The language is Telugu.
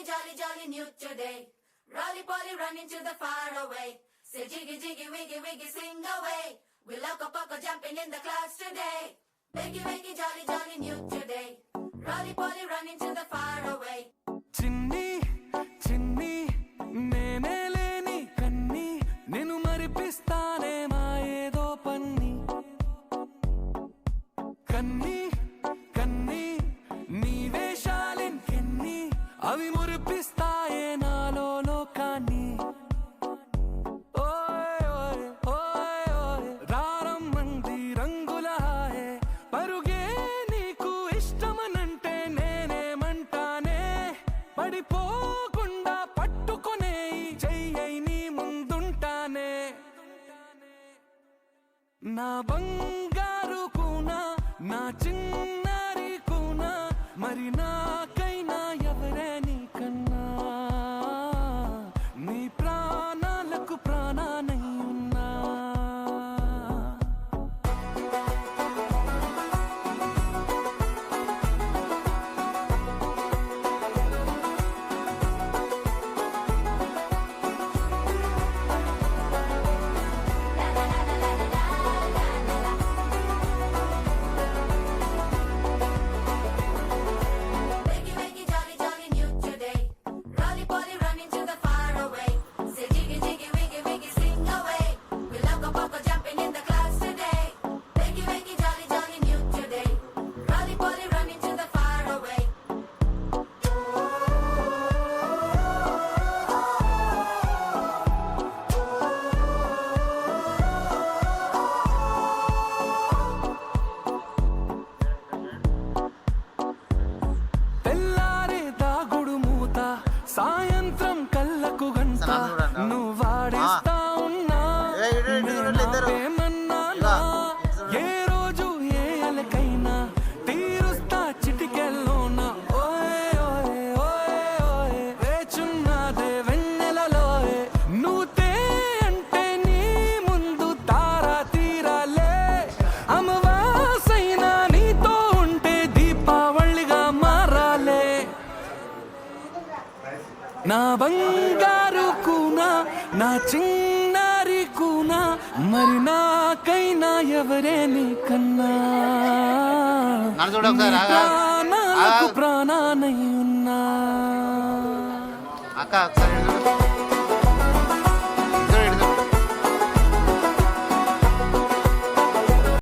jolly, jolly new today. Rolly polly running to the far away. Say jiggy, jiggy, wiggy, wiggy, sing away. We loco poco jumping in the clouds today. Wakey, wakey, jolly, jolly new today. Rolly polly running to the far away. చిన్ని చిన్ని నేనే లేని కన్ని నేను మరిపిస్తానే మా ఏదో పన్ని కన్ని కన్ని నీ వేషాలెన్ని అవి మురిపిస్తాయే నాలో లోకాన్ని ఓయ్ ఓయ్ ఓయ్ ఓయ్ రారమ్మంది రంగుల హాయే పరుగే నీకు ఇష్టమనంటే నేనేమంటానే పడిపోకుండా పట్టుకునే చెయ్యై నీ ముందుంటానే నా బంగారు కూనా నా చిన్నారి కూనా మరి నాకైనా ఎవరే నీకన్నా నీ ప్రాణాలకు ప్రాణానై ఉన్నా Wakey, wakey, jolly, jolly new today. Rolly polly running to the far away. Say jiggy, jiggy, wiggy, wiggy, sing away. We loco poco jumping in the clouds today. Wakey, wakey, jolly, jolly new today. Rolly polly running to the far away. తెల్లారే దాగుడు మూత సాయంత్రం కళ్ళకు గంట నువ్వు వాడేస్తా ఉన్నా నేనాపేమన్నానా? ఏ రోజు ఏ అలకైనా తీరుస్తా చిటికెల్లోనా ఓయ్ ఓయ్ ఓయ్ ఓయ్ వేచున్నదే వెన్నెలలోయే నువ్వు తే అంటే నీ ముందు తారా తీరాలే అమవాసైనా నీతో ఉంటే దీపావళిగా మారాలే నా బంగారు కూనా నా చిన్నారి కూనా మరి నాకైనా ఎవరే నీకన్నా నన్ను చూడు ఒకసారి, ఆగు, ఆగు. ప్రాణాలకు ప్రాణానై ఉన్నా అక్క ఒకసారి ఇటు చూడు.